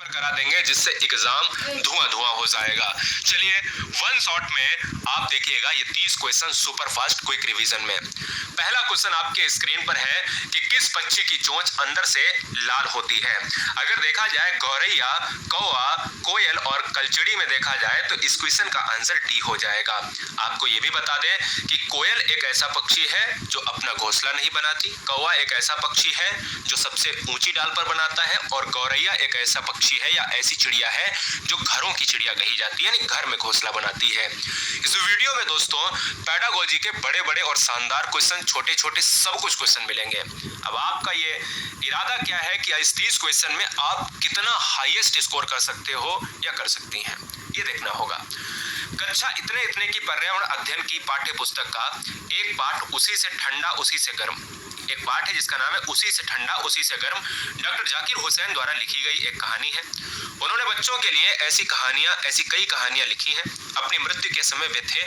करा देंगे जिससे एग्जाम धुआं धुआं हो जाएगा। चलिए वन शॉट में आप देखिएगा ये 30 question super fast quick revision में। पहला क्वेश्चन आपके स्क्रीन पर है कि किस पक्षी की चोंच अंदर से लाल होती है। अगर देखा जाए गौरैया, कौवा, कोयल और कलचिड़ी में देखा जाए तो इस क्वेश्चन का आंसर डी हो जाएगा। आपको ये भी बता दें कि कोयल एक ऐसा पक्षी है जो अपना घोंसला नहीं बनाती, कौवा एक ऐसा पक्षी है जो सबसे ऊंची डाल पर बनाता है और गौरैया एक ऐसा पक्षी है या ऐसी चिड़िया है जो घरों की चिड़िया कही जाती है, यानी घर में घोंसला बनाती है। इस वीडियो में दोस्तों पेडागोजी के बड़े बड़े और शानदार क्वेश्चन, छोटे छोटे सब कुछ क्वेश्चन मिलेंगे। अब आपका ये इरादा क्या है कि इस 30 क्वेश्चन में आप कितना हाईएस्ट स्कोर कर सकते हो या कर सकती हैं, ये देखना होगा। कक्षा इतने इतने की पर्यावरण अध्ययन की पाठ्य पुस्तक का एक पाठ उसी से ठंडा उसी से गर्म, एक पाठ है जिसका नाम है उसी से ठंडा उसी से गर्म, डॉक्टर जाकिर हुसैन द्वारा लिखी गई एक कहानी है। उन्होंने बच्चों के लिए ऐसी कई कहानियां लिखी हैं। अपनी मृत्यु के समय वे थे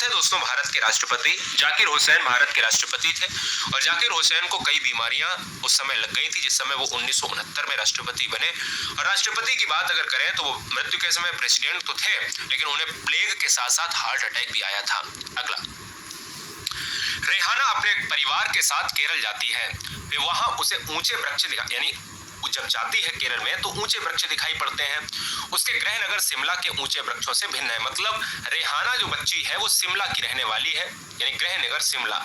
दोस्तों भारत के राष्ट्रपति। जाकिर हुसैन भारत के राष्ट्रपति थे और जाकिर हुसैन को कई बीमारियां उस समय लग गई थी, जिस समय वो 1969 में राष्ट्रपति बने। और राष्ट्रपति की बात अगर करें तो वो मृत्यु के समय प्रेसिडेंट तो थे, लेकिन उन्हें प्लेग के साथ साथ हार्ट अटैक भी आया था। अगला, रेहाना अपने परिवार के साथ केरल जाती है। वे वहां उसे ऊंचे वृक्ष यानी जब जाती है केरल में तो ऊंचे वृक्ष दिखाई पड़ते हैं। उसके गृह नगर शिमला के ऊंचे वृक्षों से भिन्न है। मतलब रेहाना जो बच्ची है वो शिमला की रहने वाली है, यानी गृह नगर शिमला,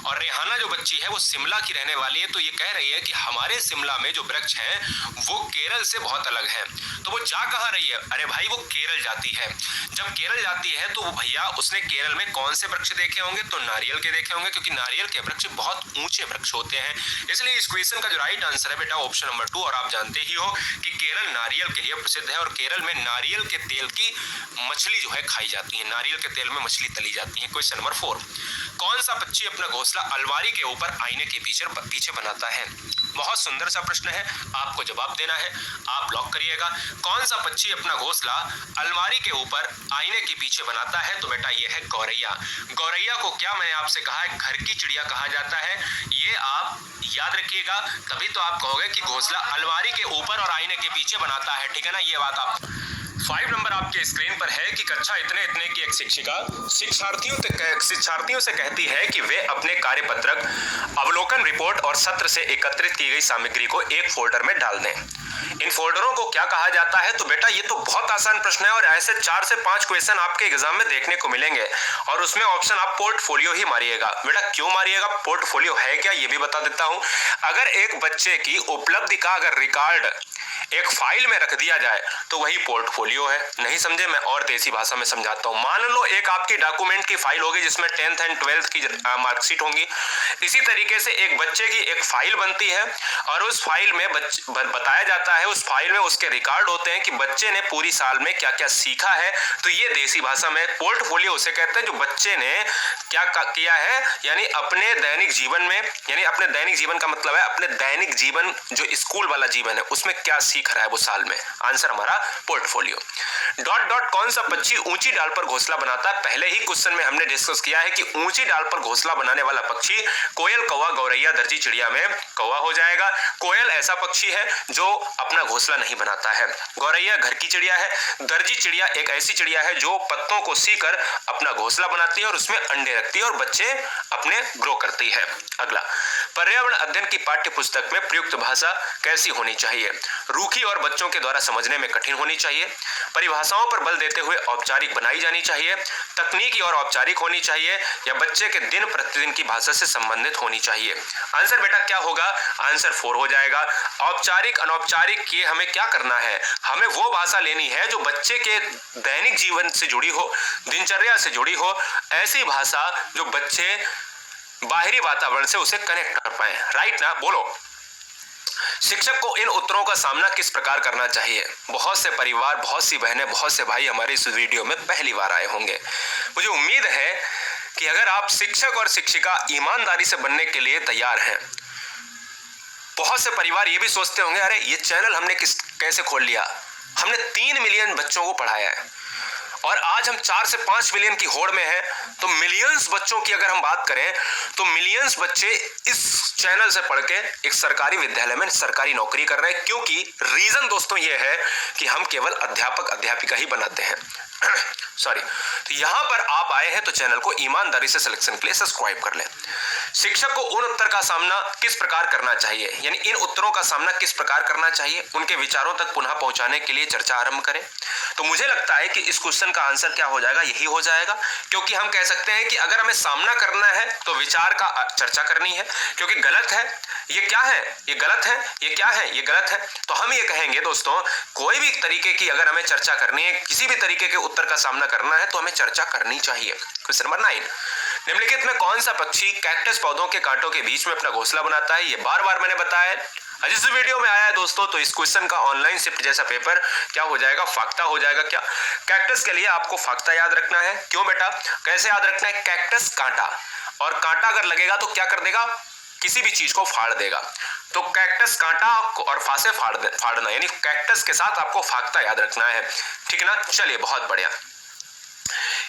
और रेहाना जो बच्ची है वो शिमला की रहने वाली है। तो ये कह रही है कि हमारे शिमला में जो वृक्ष हैं वो केरल से बहुत अलग है। तो वो जा कहाँ रही है? अरे भाई वो केरल जाती है। जब केरल जाती है तो वो भैया उसने केरल में कौन से वृक्ष देखे होंगे? तो नारियल के देखे होंगे, क्योंकि नारियल के वृक्ष बहुत ऊंचे वृक्ष होते हैं। इसलिए इस क्वेश्चन का जो राइट आंसर है बेटा ऑप्शन नंबर 2। और आप जानते ही हो कि केरल नारियल के लिए प्रसिद्ध है और केरल में नारियल के तेल की मछली जो है खाई जाती है, नारियल के तेल में मछली तली जाती है। क्वेश्चन नंबर 4, कौन सा पक्षी अपना घोंसला अलमारी के ऊपर आईने के पीछे बनाता है? बहुत सुंदर सा प्रश्न है, आपको जवाब देना है, आप लॉक करिएगा। कौन सा पक्षी अपना घोंसला अलमारी के ऊपर आईने के पीछे बनाता है? तो बेटा ये है गौरैया। गौरैया को क्या मैंने आपसे कहा है, घर की चिड़िया कहा जाता है। ये आप याद रखिएगा, तभी तो आप कहोगे कि घोंसला अलमारी के ऊपर और आईने के पीछे बनाता है, ठीक है ना? ये बात आप 5 नंबर आपके स्क्रीन पर है कि कक्षा इतने इतने की एक शिक्षिका शिक्षार्थियों से कहती है कि वे अपने कार्यपत्रक, अवलोकन रिपोर्ट और सत्र से एकत्रित की गई सामग्री को एक फोल्डर में डाल दें। इन फोल्डरों को क्या कहा जाता है? तो बेटा ये तो बहुत आसान प्रश्न है और ऐसे 4 से 5 क्वेश्चन आपके एग्जाम में देखने को मिलेंगे और उसमें ऑप्शन आप पोर्टफोलियो ही मारिएगा। बेटा क्यों मारिएगा? पोर्टफोलियो है क्या ये भी बता देता हूं। अगर एक बच्चे की उपलब्धि का अगर रिकॉर्ड एक फाइल में रख दिया जाए तो वही पोर्टफोलियो है। नहीं समझे? मैं और देसी भाषा में समझाता हूं। मान लो एक आपकी डॉक्यूमेंट की फाइल होगी जिसमें 10th एंड 12th की मार्कशीट होंगी। इसी तरीके से एक बच्चे की एक फाइल बनती है और उस फाइल में बताया जाता है, उस फाइल में उसके रिकॉर्ड होते हैं कि बच्चे ने पूरी साल में क्या क्या सीखा है। तो ये देसी भाषा में पोर्टफोलियो उसे कहते हैं जो बच्चे ने क्या किया है, यानी अपने दैनिक जीवन में, यानी अपने दैनिक जीवन का मतलब है अपने दैनिक जीवन जो स्कूल वाला जीवन है उसमें क्या सीख रहा है वो साल में। आंसर हमारा पोर्टफोलियो। डॉट डॉट कौन सा पक्षी ऊंची डाल पर घोंसला बनाता है? पहले ही क्वेश्चन में हमने डिस्कस किया है कि ऊंची डाल पर घोंसला बनाने वाला पक्षी कोयल, कौवा, गौरैया, दर्जी चिड़िया में कौवा हो जाएगा। कोयल ऐसा पक्षी है जो अपना घोंसला नहीं बनाता है। गौरैया घर की चिड़िया है। दर्जी चिड़िया एक ऐसी चिड़िया है जो पत्तों को सीकर अपना घोंसला बनाती है और उसमें अंडे रखती है और बच्चे अपने ग्रो करती है। अगला, पर्यावरण अध्ययन की पाठ्य पुस्तक में प्रयुक्त भाषा कैसी होनी चाहिए? रूखी और बच्चों के द्वारा समझने में कठिन होनी चाहिए। परिभाषाओं पर बल देते हुए औपचारिक बनाई जानी चाहिए। तकनीकी और औपचारिक होनी चाहिए या बच्चे के दिन प्रतिदिन की भाषा से संबंधित होनी चाहिए। आंसर बेटा क्या होगा? आंसर 4 हो जाएगा। औपचारिक अनौपचारिक ये हमें क्या करना है? हमें वो भाषा लेनी है जो बच्चे के दैनिक जीवन से जुड़ी हो, दिनचर्या से जुड़ी हो, ऐसी भाषा जो बच्चे बाहरी वातावरण से उसे कनेक्ट कर पाए। राइट ना? बोलो। शिक्षक को इन उत्तरों का सामना किस प्रकार करना चाहिए? बहुत से परिवार, बहुत सी बहनें, बहुत से भाई हमारे इस वीडियो में पहली बार आए होंगे। मुझे उम्मीद है कि अगर आप शिक्षक और शिक्षिका ईमानदारी से बनने के लिए तैयार हैं। बहुत से परिवार ये भी सोचते होंगे अरे ये चैनल हमने कैसे खोल लिया, हमने 3 मिलियन बच्चों को पढ़ाया है और आज हम 4 से 5 मिलियन की होड़ में हैं। तो मिलियंस बच्चों की अगर हम बात करें तो मिलियंस बच्चे इस चैनल से पढ़ के एक सरकारी विद्यालय में सरकारी नौकरी कर रहे हैं, क्योंकि रीजन दोस्तों ये है कि हम केवल अध्यापक अध्यापिका ही बनाते हैं। सॉरी, तो यहां पर आप आए हैं तो चैनल को ईमानदारी से सिलेक्शन के लिए सब्सक्राइब कर लें। शिक्षक को उन उत्तर का सामना किस प्रकार करना चाहिए, यानी इन उत्तरों का सामना किस प्रकार करना चाहिए, उनके विचारों तक पुनः पहुंचाने के लिए चर्चा आरंभ करें। तो मुझे लगता है कि इस क्वेश्चन का आंसर क्या हो जाएगा, यही हो जाएगा, क्योंकि हम कह सकते हैं कि अगर हमें सामना करना है तो विचार का चर्चा करनी है, क्योंकि गलत है ये क्या है, ये गलत है, ये क्या है, ये गलत है। तो हम ये कहेंगे दोस्तों, कोई भी तरीके की अगर हमें चर्चा करनी है, किसी भी तरीके के उत्तर का सामना करना है तो हमें चर्चा करनी चाहिए। क्वेश्चन नंबर 9, निम्नलिखित में कौन सा पक्षी कैक्टस पौधों के कांटों के बीच में अपना घोंसला बनाता है। ये बार बार मैंने बताया है, जिस वीडियो में आया है दोस्तों, तो इस क्वेश्चन का ऑनलाइन शिफ्ट जैसा पेपर क्या हो जाएगा, फाख्ता हो जाएगा। क्या कैक्टस के लिए आपको फाख्ता याद रखना है। क्यों बेटा, कैसे याद रखना है, कैक्टस कांटा, और कांटा अगर लगेगा तो क्या कर देगा, किसी भी चीज को फाड़ देगा। तो कैक्टस कांटा और फांसे फाड़ना, यानी कैक्टस के साथ आपको फाख्ता याद रखना है, ठीक है ना। चलिए, बहुत बढ़िया।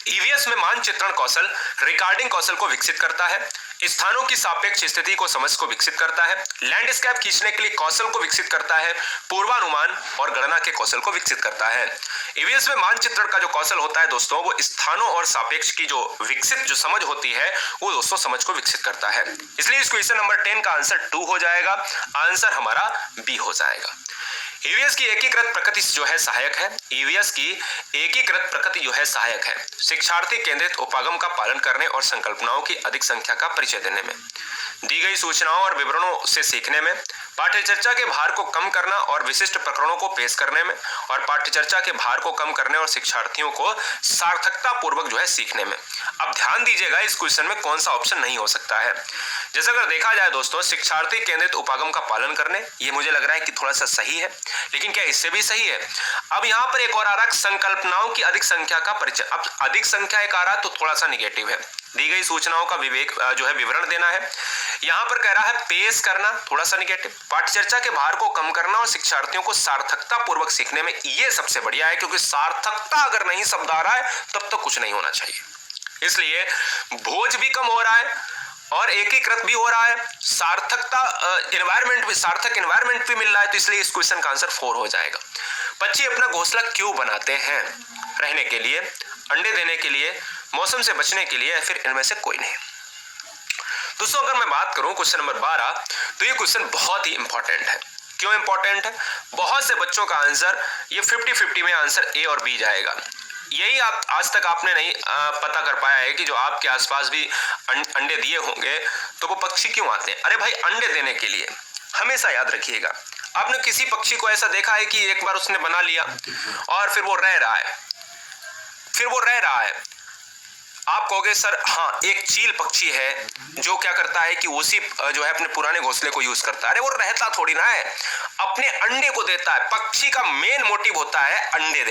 ईवीएस में मानचित्रण कौशल रिकॉर्डिंग कौशल को विकसित करता है, स्थानों की सापेक्ष स्थिति को समझ को विकसित करता है, लैंडस्केप खींचने के लिए कौशल को विकसित करता है, पूर्वानुमान और गणना के कौशल को विकसित करता है। ईवीएस में मानचित्रण का जो कौशल होता है दोस्तों, वो स्थानों और सापेक्ष की जो विकसित जो समझ होती है वो दोस्तों समझ को विकसित करता है। इसलिए इस क्वेश्चन नंबर 10 का आंसर 2 हो जाएगा, आंसर हमारा बी हो जाएगा। ईवीएस की एकीकृत प्रकृति जो है सहायक है, ईवीएस की एकीकृत प्रकृति जो है सहायक है शिक्षार्थी केंद्रित उपागम का पालन करने और संकल्पनाओं की अधिक संख्या का परिचय देने में, दी गई सूचनाओं और विवरणों से सीखने में, पाठ्यचर्चा के भार को कम करना और विशिष्ट प्रकरणों को पेश करने में, और पाठ्यचर्चा के भार को कम करने और शिक्षार्थियों को सार्थकता पूर्वक जो है सीखने में। अब ध्यान दीजिएगा, इस क्वेश्चन में कौन सा ऑप्शन नहीं हो सकता है। जैसे अगर देखा जाए दोस्तों, शिक्षार्थी केंद्रित उपागम का पालन करने, ये मुझे लग रहा है कि थोड़ा सा सही है, लेकिन क्या इससे भी सही है। अब यहाँ पर एक और आ रहा है, संकल्पनाओं की अधिक संख्या का परिचय। अब अधिक संख्या एक आ रहा है तो थोड़ा सा निगेटिव है। दी गई सूचनाओं का विवेक जो है विवरण देना है, यहाँ पर कह रहा है पेश करना, थोड़ा सा निगेटिव। पाठ्यचर्चा के भार को कम करना और शिक्षार्थियों को सार्थकता पूर्वक सीखने में, ये सबसे बढ़िया है, क्योंकि सार्थकता अगर नहीं शब्द आ रहा है तब तो कुछ नहीं होना चाहिए। इसलिए बोझ भी कम हो रहा है और एकीकृत भी हो रहा है, सार्थकता एनवायरमेंट भी, सार्थक एनवायरमेंट भी मिल रहा है, तो इसलिए इस क्वेश्चन का आंसर 4 हो जाएगा। पक्षी अपना घोंसला क्यों बनाते हैं, रहने के लिए, अंडे देने के लिए, मौसम से बचने के लिए, या फिर इनमें से कोई नहीं। दोस्तों अगर मैं बात करूं क्वेश्चन नंबर 12, तो ये क्वेश्चन बहुत ही इंपॉर्टेंट है। क्यों इंपॉर्टेंट है, बहुत से बच्चों का आंसर ये 50-50 में आंसर ए और बी जाएगा। यही आप आज तक आपने नहीं पता कर पाया है कि जो आपके आसपास भी अंडे दिए होंगे तो वो पक्षी क्यों आते हैं। अरे भाई, अंडे देने के लिए। हमेशा याद रखिएगा, आपने किसी पक्षी को ऐसा देखा है कि एक बार उसने बना लिया और फिर वो रह रहा है, आप कहोगे सर हाँ, एक चील पक्षी है जो क्या करता है कि उसी जो है अपने पुराने घोंसले को यूज करता है। अरे वो रहता थोड़ी ना है, अपने अंडे को देता है। पक्षी का मेन मोटिव होता है अंडे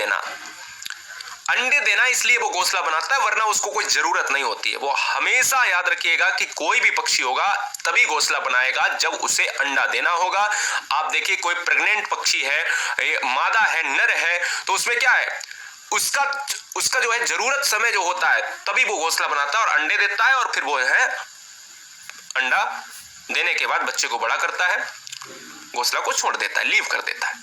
देना, इसलिए वो घोंसला बनाता है, वरना उसको कोई जरूरत नहीं होती है। वो हमेशा याद रखिएगा कि कोई भी पक्षी होगा तभी घोंसला बनाएगा जब उसे अंडा देना होगा। आप देखिए, कोई प्रेग्नेंट पक्षी है, मादा है, नर है, तो उसमें क्या है, उसका जो है जरूरत समय जो होता है तभी वो घोंसला बनाता है और अंडे देता है, और फिर वो है अंडा देने के बाद बच्चे को बड़ा करता है, घोंसला को छोड़ देता है, लीव कर देता है।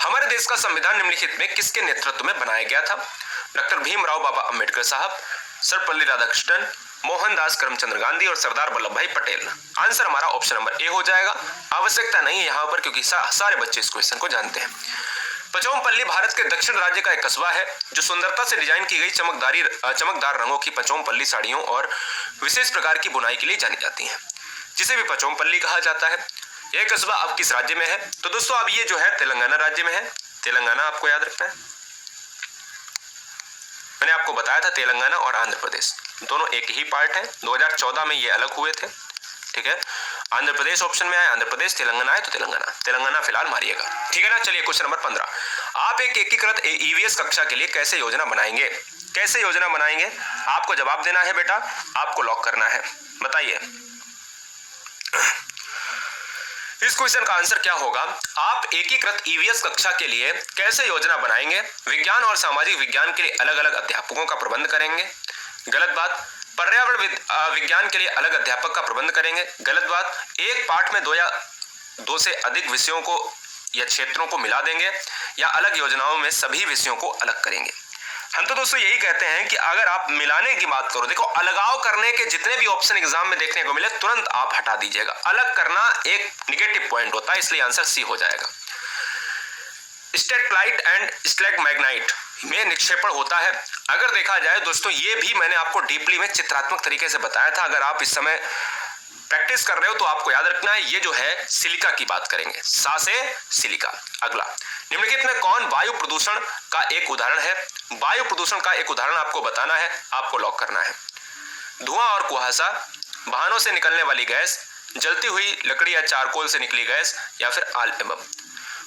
हमारे देश का संविधान निम्नलिखित में किसके नेतृत्व में बनाया गया था। डॉक्टर भीमराव बाबा अंबेडकर साहब, सर्वपल्ली राधाकृष्णन, मोहनदास करमचंद गांधी और सरदार वल्लभ भाई पटेल। आंसर हमारा ऑप्शन नंबर ए हो जाएगा। आवश्यकता नहीं है यहाँ पर, क्योंकि सारे बच्चे इस क्वेश्चन को जानते हैं। पचोमपल्ली भारत के दक्षिण राज्य का एक कस्बा है जो सुंदरता से डिजाइन की गई चमकदार रंगों की पचोमपल्ली साड़ियों और विशेष प्रकार की बुनाई के लिए जानी जाती है, जिसे भी पचोमपल्ली कहा जाता है। यह कस्बा अब किस राज्य में है, तो दोस्तों अब ये जो है तेलंगाना राज्य में है। तेलंगाना आपको याद रखना है, मैंने आपको बताया था तेलंगाना और आंध्र प्रदेश दोनों एक ही पार्ट है। 2014 में ये अलग हुए थे, ठीक है। आंध्र प्रदेश ऑप्शन में आए, आंध्र प्रदेश, तेलंगाना है तो तेलंगाना फिलहाल मारिएगा, ठीक है ना। चलिए क्वेश्चन नंबर 15, आप एक एकीकृत ईवीएस कक्षा के लिए कैसे योजना बनाएंगे, आपको जवाब देना है बेटा, आपको लॉक करना है, बताइए। इस क्वेश्चन का आंसर क्या होगा? आप एकीकृत ईवीएस कक्षा के लिए कैसे योजना बनाएंगे? विज्ञान और सामाजिक विज्ञान के लिए अलग अलग अध्यापकों का प्रबंध करेंगे। गलत बात। पर्यावरण विज्ञान के लिए अलग अध्यापक का प्रबंध करेंगे। गलत बात। एक पाठ में 2 या 2 से अधिक विषयों को या क्षेत्रों को मिला देंगे, या अलग योजनाओं में सभी विषयों को अलग करेंगे। हम तो दोस्तों यही कहते हैं कि अगर आप मिलाने की बात करो, देखो अलगाव करने के जितने भी ऑप्शन एग्जाम में देखने को मिले तुरंत आप हटा दीजिएगा। अलग करना एक निगेटिव पॉइंट होता है, इसलिए आंसर सी हो जाएगा। स्टेटलाइट एंड स्टैलेगमाइट में निक्षेपण होता है। अगर देखा जाए दोस्तों, ये भी मैंने आपको डीपली में चित्रात्मक तरीके से बताया था। अगर आप इस समय प्रैक्टिस कर रहे हो तो आपको याद रखना है, ये जो है सिलिका की बात करेंगे, सा से सिलिका। अगला, निम्नलिखित में कौन वायु प्रदूषण का एक उदाहरण है? वायु प्रदूषण का एक उदाहरण आपको बताना है, आपको लॉक करना है। धुआं और कुहासा, वाहनों से निकलने वाली गैस, जलती हुई लकड़ी या चारकोल से निकली गैस, या फिर ऑल एबव।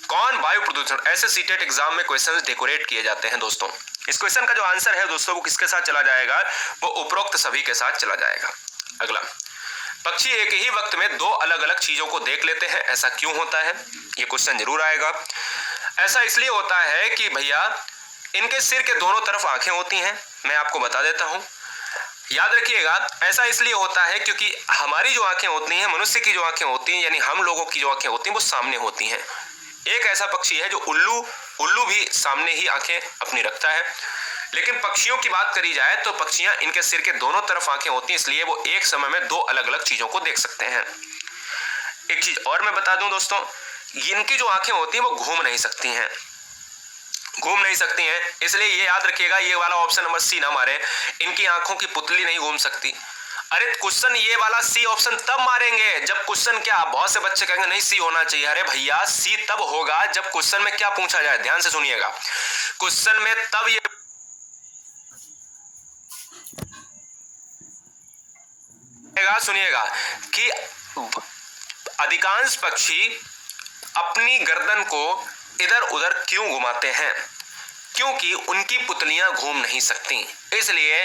कौन वायु प्रदूषण? ऐसे सीटेट एग्जाम में क्वेश्चंस डेकोरेट किए जाते हैं दोस्तों। इस क्वेश्चन का जो आंसर है दोस्तों वो किसके साथ चला जाएगा? वो उपरोक्त सभी के साथ चला जाएगा। अगला, पक्षी एक ही वक्त में 2 अलग अलग चीजों को देख लेते हैं, ऐसा क्यों होता है? ये क्वेश्चन जरूर आएगा। ऐसा इसलिए होता है कि भैया इनके सिर के दोनों तरफ आंखें होती हैं। मैं आपको बता देता हूं, याद रखिएगा। ऐसा इसलिए होता है क्योंकि हमारी जो आंखें होती हैं, मनुष्य की जो आंखें होती हैं, यानी हम लोगों की जो आंखें होती हैं वो सामने होती हैं। एक ऐसा पक्षी है जो उल्लू भी सामने ही आंखें अपनी रखता है, लेकिन पक्षियों की बात करी जाए तो पक्षियां इनके सिर के दोनों तरफ आंखें होती हैं, इसलिए वो एक समय में 2 अलग अलग चीजों को देख सकते हैं। एक चीज और मैं बता दूं दोस्तों, इनकी जो आंखें होती हैं वो घूम नहीं सकती हैं, इसलिए ये याद रखिएगा, ये वाला ऑप्शन नंबर सी ना मारे, इनकी आंखों की पुतली नहीं घूम सकती। अरे क्वेश्चन ये वाला सी ऑप्शन तब मारेंगे जब क्वेश्चन क्या, बहुत से बच्चे कहेंगे नहीं सी होना चाहिए। अरे भैया सी तब होगा जब क्वेश्चन में क्या पूछा जाए, ध्यान से सुनिएगा। क्वेश्चन में तब ये सुनिएगा कि अधिकांश पक्षी अपनी गर्दन को इधर उधर क्यों घुमाते हैं? क्योंकि उनकी पुतलियां घूम नहीं सकती, इसलिए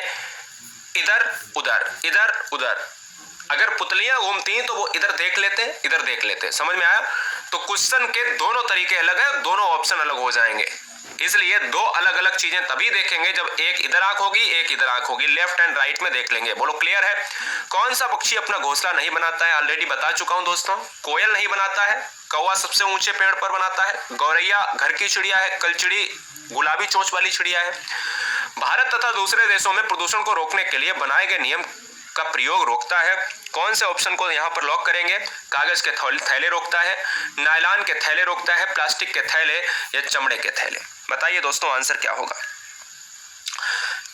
इधर उधर। अगर पुतलियां घूमती तो वो इधर देख लेते, समझ में आया? तो क्वेश्चन के दोनों तरीके अलग है, दोनों ऑप्शन अलग हो जाएंगे, इसलिए 2 अलग अलग चीजें तभी देखेंगे जब एक इधर आंख होगी, एक इधर आंख होगी, लेफ्ट एंड राइट में देख लेंगे। बोलो क्लियर है? कौन सा पक्षी अपना घोंसला नहीं बनाता है? ऑलरेडी बता चुका हूं दोस्तों, कोयल नहीं बनाता है, कौवा सबसे ऊंचे पेड़ पर बनाता है, गौरैया घर की चिड़िया है, कलचिड़ी गुलाबी चोंच वाली चिड़िया है। भारत तथा दूसरे देशों में प्रदूषण को रोकने के लिए बनाए गए नियम का प्रयोग रोकता है। कौन से ऑप्शन को यहां पर लॉक करेंगे? कागज के थैले रोकता है, नायलॉन के थैले रोकता है, प्लास्टिक के थैले, या चमड़े के थैले? बताइए दोस्तों आंसर क्या होगा?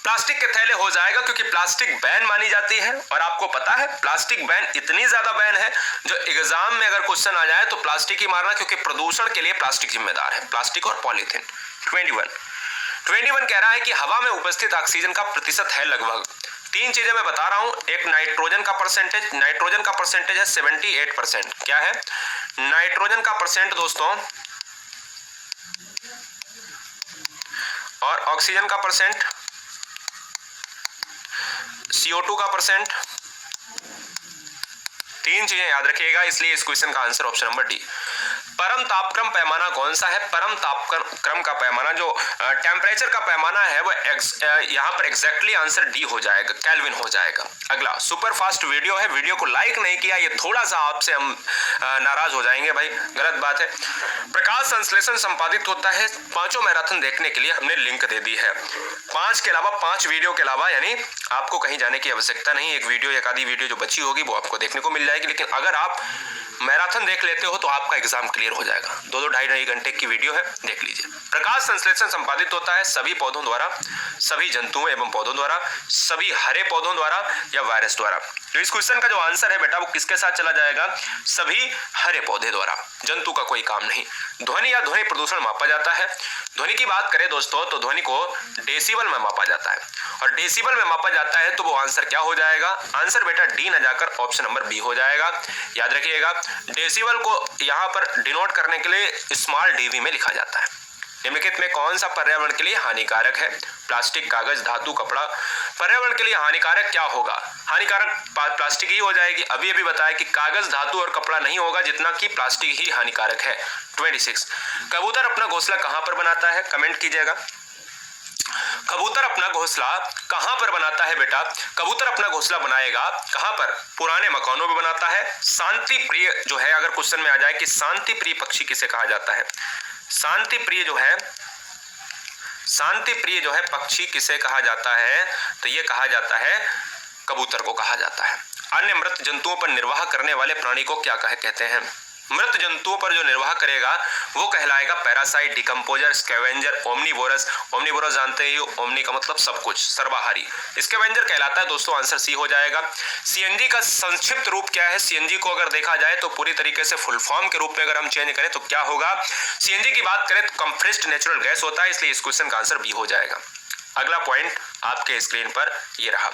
प्लास्टिक के थैले हो जाएगा, क्योंकि प्लास्टिक बैन मानी जाती है, और आपको पता है प्लास्टिक बैन इतनी ज्यादा बैन है जो एग्जाम में अगर क्वेश्चन आ जाए तो प्लास्टिक ही मारना, क्योंकि प्रदूषण के लिए प्लास्टिक जिम्मेदार है, प्लास्टिक और पॉलीथीन। 21 कह रहा है कि हवा में उपस्थित ऑक्सीजन का प्रतिशत है लगभग। 3 चीजें मैं बता रहा हूं, एक नाइट्रोजन का परसेंटेज है 78%। क्या है? नाइट्रोजन का परसेंट दोस्तों, और ऑक्सीजन का परसेंट, CO2 का परसेंट। 3 चीजें याद रखिएगा, इसलिए इस क्वेश्चन का आंसर ऑप्शन नंबर डी। परम तापक्रम पैमाना कौन सा है? परम तापक्रम का पैमाना, जो टेम्परेचर का पैमाना है, वो यहाँ पर एग्जैक्टली आंसर डी हो जाएगा, केल्विन हो जाएगा। अगला, सुपर फास्ट वीडियो है, वीडियो को लाइक नहीं किया, ये थोड़ा सा आपसे हम नाराज हो जाएंगे भाई, गलत बात है। प्रकाश संश्लेषण संपादित होता है 5 मैराथन देखने के लिए हमने लिंक दे दी है। 5 के अलावा, 5 वीडियो के अलावा, यानी आपको कहीं जाने की आवश्यकता नहीं। एक वीडियो, एक आधी वीडियो जो बची होगी वो आपको देखने को मिल जाएगी, लेकिन अगर आप मैराथन देख लेते हो तो आपका एग्जाम क्लियर हो जाएगा। 2-2, 2.5 घंटे की वीडियो है, देख लीजिए। प्रकाश संश्लेषण संपादित होता है सभी पौधों द्वारा, सभी जंतुओं एवं पौधों द्वारा, सभी हरे पौधों द्वारा, या वायरस द्वारा। तो इस क्वेश्चन का जो आंसर है बेटा वो किसके साथ चला जाएगा? सभी हरे पौधे द्वारा, जंतु का कोई काम नहीं। ध्वनि या ध्वनि प्रदूषण मापा जाता है। ध्वनि की बात करें दोस्तों तो ध्वनि को डेसिबल में मापा जाता है, और डेसिबल में मापा जाता है तो वो आंसर क्या हो जाएगा? आंसर बेटा डी न जाकर ऑप्शन नंबर बी हो जाएगा। याद रखिएगा, डेसिबल को यहां पर डिनोट करने के लिए स्मॉल डीवी में लिखा जाता है। निम्नलिखित में कौन सा पर्यावरण के लिए हानिकारक है? प्लास्टिक, कागज, धातु, कपड़ा। पर्यावरण के लिए हानिकारक क्या होगा? हानिकारक प्लास्टिक ही हो जाएगी। अभी अभी बताया कि कागज, धातु और कपड़ा नहीं होगा, जितना कि प्लास्टिक ही हानिकारक है। 26 कबूतर अपना घोंसला कहां पर बनाता है? कमेंट कीजिएगा। कबूतर अपना घोंसला कहां पर बनाता है बेटा? कबूतर अपना घोंसला बनाएगा कहां पर? पुराने मकानों में बनाता है। शांति प्रिय जो है, अगर क्वेश्चन में आ जाए कि शांति प्रिय पक्षी किसे कहा जाता है, शांति प्रिय जो है पक्षी किसे कहा जाता है? तो ये कहा जाता है, कबूतर को कहा जाता है। अन्य मृत जंतुओं पर निर्वाह करने वाले प्राणी को क्या कहते हैं? मृत जंतुओं पर जो निर्वाह करेगा वो कहलाएगा parasite, decomposer, scavenger, omnivorous. Omnivorous जानते ही हो, ओमनी का मतलब सब कुछ, सर्वाहारी। स्कैवेंजर कहलाता है दोस्तों, आंसर सी हो जाएगा। सीएनजी का संक्षिप्त रूप क्या है? सीएनजी को अगर देखा जाए तो पूरी तरीके से फुल फॉर्म के रूप में अगर हम चेंज करें तो क्या होगा? सीएनजी की बात करें तो कंप्रेस्ड नेचुरल गैस होता है, इसलिए इस क्वेश्चन का आंसर बी हो जाएगा। अगला पॉइंट आपके स्क्रीन पर ये रहा।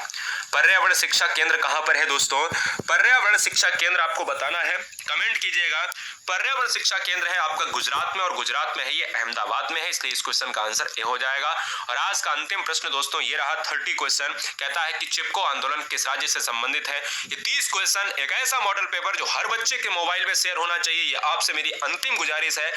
पर्यावरण शिक्षा केंद्र कहां पर है दोस्तों? पर्यावरण शिक्षा केंद्र आपको बताना है, कमेंट कीजिएगा। पर्यावरण शिक्षा केंद्र है आपका गुजरात में, और गुजरात में है ये अहमदाबाद में है, इसलिए इस क्वेश्चन का आंसर ए हो जाएगा। और आज का अंतिम प्रश्न दोस्तों ये रहा 30 क्वेश्चन, कहता है कि चिपको आंदोलन किस राज्य से संबंधित है? ये 30 क्वेश्चन एक ऐसा मॉडल पेपर जो हर बच्चे के मोबाइल में शेयर होना चाहिए, ये आपसे मेरी अंतिम गुजारिश है।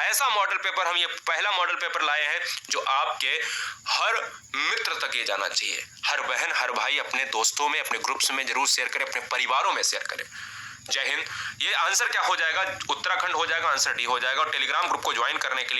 ऐसा मॉडल पेपर, हम ये पहला मॉडल पेपर लाए हैं जो आपके हर मित्र तक ये जाना चाहिए, हर बहन हर भाई अपने दोस्तों में, अपने ग्रुप्स में जरूर शेयर करें, अपने परिवारों में शेयर करें। जय हिंद। ये आंसर क्या हो जाएगा? उत्तराखंड हो जाएगा, आंसर डी हो जाएगा। और टेलीग्राम ग्रुप को ज्वाइन करने के लिए